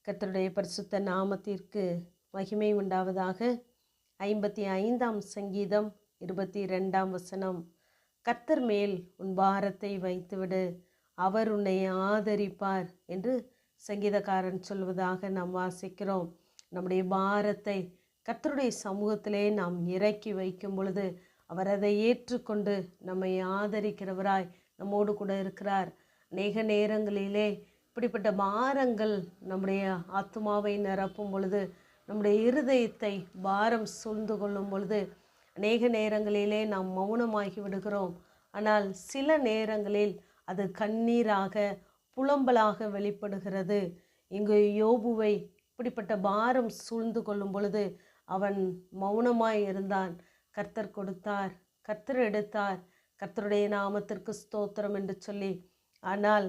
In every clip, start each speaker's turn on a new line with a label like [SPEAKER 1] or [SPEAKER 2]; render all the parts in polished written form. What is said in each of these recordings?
[SPEAKER 1] கர்த்தருடைய பரிசுத்த நாமத்திற்கு மகிமை உண்டாவதாக. 55ஆம் சங்கீதம் 22ஆம் வசனம். கர்த்தர் மேல் உன் பாரத்தை வைத்துவிடு, அவர் உன்னை ஆதரிப்பார் என்று சங்கீதக்காரன் சொல்வதாக நாம் வாசிக்கிறோம். நம்முடைய பாரத்தை கர்த்தருடைய சமூகத்திலே நாம் இறக்கி வைக்கும் பொழுது அவர் அதை ஏற்றுக்கொண்டு நம்மை ஆதரிக்கிறவராய் நம்மோடு கூட இருக்கிறார். அநேக நேரங்களிலே இப்படிப்பட்ட பாரங்கள் நம்முடைய ஆத்மாவை நிரப்பும் பொழுது, நம்முடைய இருதயத்தை பாரம் சூழ்ந்து கொள்ளும் பொழுது அநேக நேரங்களிலே நாம் மௌனமாகி விடுகிறோம். ஆனால் சில நேரங்களில் அது கண்ணீராக, புலம்பலாக வெளிப்படுகிறது. இங்கு யோபுவை இப்படிப்பட்ட பாரம் சூழ்ந்து கொள்ளும் பொழுது அவன் மௌனமாய் இருந்தான். கர்த்தர் கொடுத்தார், கர்த்தர் எடுத்தார், கர்த்தருடைய நாமத்திற்கு ஸ்தோத்திரம் என்று சொல்லி. ஆனால்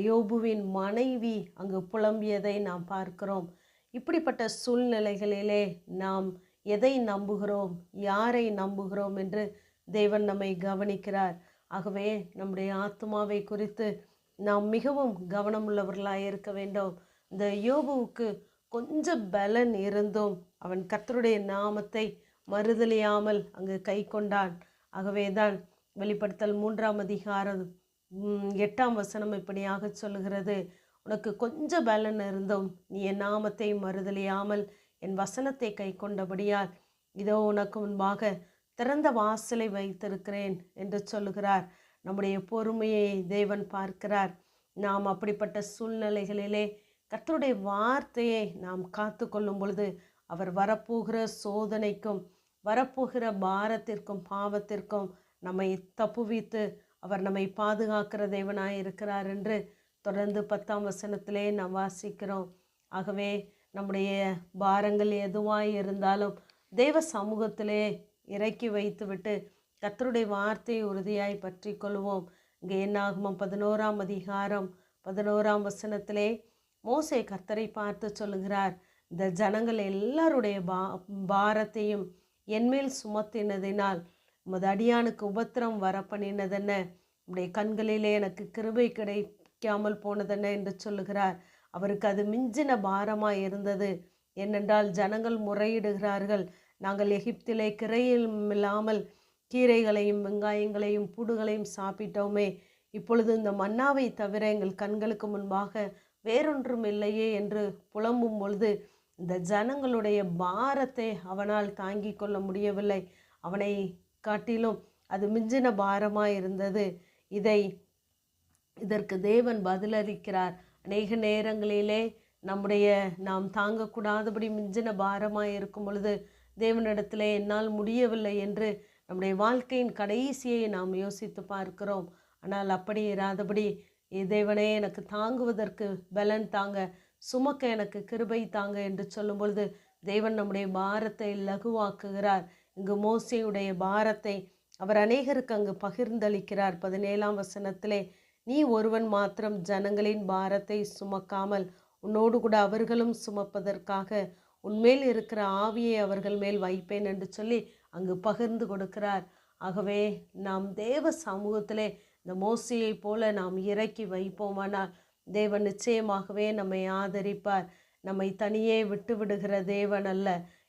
[SPEAKER 1] யோபுவின் மனைவி அங்கு புலம்பியதை நாம் பார்க்கிறோம். இப்படிப்பட்ட சூழ்நிலைகளிலே நாம் எதை நம்புகிறோம், யாரை நம்புகிறோம் என்று தேவன் நம்மை கவனிக்கிறார். ஆகவே நம்முடைய ஆத்மாவை குறித்து நாம் மிகவும் கவனமுள்ளவர்களாக இருக்க வேண்டும். இந்த யோபுவுக்கு கொஞ்சம் பலன் இருந்தும் அவன் கர்த்தருடைய நாமத்தை மறுதலியாமல் அங்கு கை கொண்டான். ஆகவேதான் வெளிப்படுத்தல் 3ஆம் அதிகாரம் 8ஆம் வசனம் இப்படியாக சொல்லுகிறது, உனக்கு கொஞ்சம் பலன் இருந்தும் நீ என் நாமத்தை மறுதலியாமல் என் வசனத்தை கை கொண்டபடியால் இதோ உனக்கு முன்பாக திறந்த வாசலை வைத்திருக்கிறேன் என்று சொல்லுகிறார். நம்முடைய பொறுமையை தேவன் பார்க்கிறார். நாம் அப்படிப்பட்ட சூழ்நிலைகளிலே கர்த்தருடைய வார்த்தையை நாம் காத்து கொள்ளும் பொழுது அவர் வரப்போகிற சோதனைக்கும் வரப்போகிற பாரத்திற்கும் பாவத்திற்கும் நம்மை தப்புவித்து அவர் நம்மை பாதுகாக்கிற தேவனாய் இருக்கிறார் என்று தொடர்ந்து 10ஆம் வசனத்திலே நாம் வாசிக்கிறோம். ஆகவே நம்முடைய பாரங்கள் எதுவாய் இருந்தாலும் தேவ சமூகத்திலே இறக்கி வைத்துவிட்டு கர்த்தருடைய வார்த்தையை உறுதியாய் பற்றி கொள்வோம். இங்கே என்னாகுமோ 11ஆம் அதிகாரம் 11ஆம் வசனத்திலே மோசே கர்த்தரை பார்த்து சொல்லுகிறார், இந்த ஜனங்கள் எல்லாருடைய பாரத்தையும் என்மேல் சுமத்தினதினால் உமது அடியானுக்கு உபத்திரம் வர பண்ணினதென்ன, உடைய கண்களிலே எனக்கு கிருபை கிடைக்காமல் போனதென்ன என்று சொல்லுகிறார். அவருக்கு அது மிஞ்சின பாரமாய் இருந்தது. ஏனென்றால் ஜனங்கள் முறையிடுகிறார்கள், நாங்கள் எகிப்திலே கிரையில்லாமல் கீரைகளையும் வெங்காயங்களையும் பூடுகளையும் சாப்பிட்டோமே, இப்பொழுது இந்த மன்னாவை தவிர எங்கள் கண்களுக்கு முன்பாக வேறொன்றும் இல்லையே என்று புலம்பும் பொழுது இந்த ஜனங்களுடைய பாரத்தை அவனால் தாங்கி கொள்ள முடியவில்லை. அவனை காட்டிலும் அது மிஞ்சின பாரமாய் இருந்தது. இதற்கு தேவன் பதிலளிக்கிறார். அநேக நேரங்களிலே நாம் தாங்கக்கூடாதபடி மிஞ்சின பாரமாய் இருக்கும் பொழுது தேவனிடத்திலே என்னால் முடியவில்லை என்று நம்முடைய வாழ்க்கையின் கடைசியை நாம் யோசித்து பார்க்கிறோம். ஆனால் அப்படி இராதபடி, தேவனே எனக்கு தாங்குவதற்கு பலன் தாங்க, சுமக்க எனக்கு கிருபை தாங்க என்று சொல்லும் பொழுது தேவன் நம்முடைய பாரத்தை லகுவாக்குகிறார். இங்கு மோசேயுடைய பாரத்தை அவர் அநேகருக்கு அங்கு பகிர்ந்தளிக்கிறார். 17ஆம் வசனத்திலே, நீ ஒருவன் மாத்திரம் ஜனங்களின் பாரத்தை சுமக்காமல் உன்னோடு கூட அவர்களும் சுமப்பதற்காக உன்மேல் இருக்கிற ஆவியை அவர்கள் மேல் வைப்பேன் என்று சொல்லி அங்கு பகிர்ந்து கொடுக்கிறார். ஆகவே நாம் தேவ சமூகத்திலே இந்த மோசேயை போல நாம் இறக்கி வைப்போமானால் தேவன் நிச்சயமாகவே நம்மை ஆதரிப்பார். நம்மை தனியே விட்டு விடுகிற தேவன் அல்ல.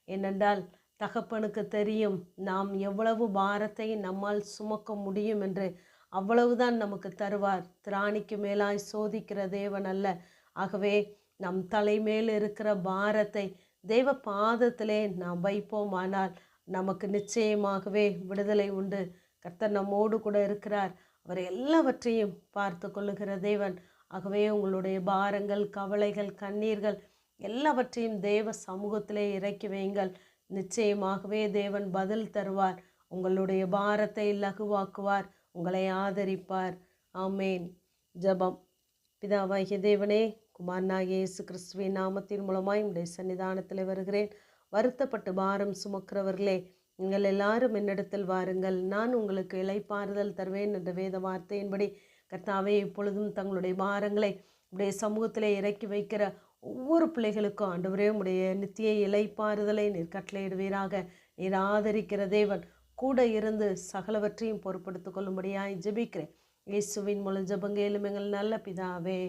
[SPEAKER 1] ஏனென்றால் தகப்பனுக்கு தெரியும் நாம் எவ்வளவு பாரத்தை நம்மால் சுமக்க முடியும் என்று. அவ்வளவுதான் நமக்கு தருவார். திராணிக்கு மேலாய் சோதிக்கிற தேவன் அல்ல. ஆகவே நம் தலைமேல் இருக்கிற பாரத்தை தேவ பாதத்திலே நாம் வைப்போமானால் நமக்கு நிச்சயமாகவே விடுதலை உண்டு. கர்த்தர் நம்மோடு கூட இருக்கிறார். அவர் எல்லாவற்றையும் பார்த்து கொள்ளுகிற தேவன். ஆகவே உங்களுடைய பாரங்கள், கவலைகள், கண்ணீர்கள் எல்லாவற்றையும் தேவ சமூகத்திலே இறக்கி வையுங்கள். நிச்சயமாகவே தேவன் பதில் தருவார். உங்களுடைய பாரத்தை லகுவாக்குவார், உங்களை ஆதரிப்பார். ஆமேன். ஜெபம். பிதாவாகிய தேவனே, குமாரனாகிய இயேசு கிறிஸ்துவின் நாமத்தின் மூலமாய் உடைய சன்னிதானத்தில் வருகிறேன். வருத்தப்பட்டு பாரம் சுமக்கிறவர்களே, நீங்கள் எல்லாரும் என்னிடத்தில் வாருங்கள், நான் உங்களுக்கு இளைப்பாறுதல் தருவேன் என்ற வேத வார்த்தையின்படி கர்த்தாவே இப்பொழுதும் தங்களுடைய பாரங்களை உடைய சமூகத்திலே இறக்கி வைக்கிற ஒவ்வொரு பிள்ளைகளுக்கும் ஆண்டவரே உடைய நித்திய இளைப்பாறுதலை நீர் கட்டளையிடுவீராக. நீர் ஆதரிக்கிற தேவன் கூட இருந்து சகலவற்றையும் பொறுப்படுத்திக் கொள்ளும்படியாய் ஜெபிக்கிறேன். இயேசுவின் மூலம் ஜெபங்கேலும் எங்கள் நல்ல பிதாவே.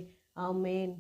[SPEAKER 1] ஆமேன்.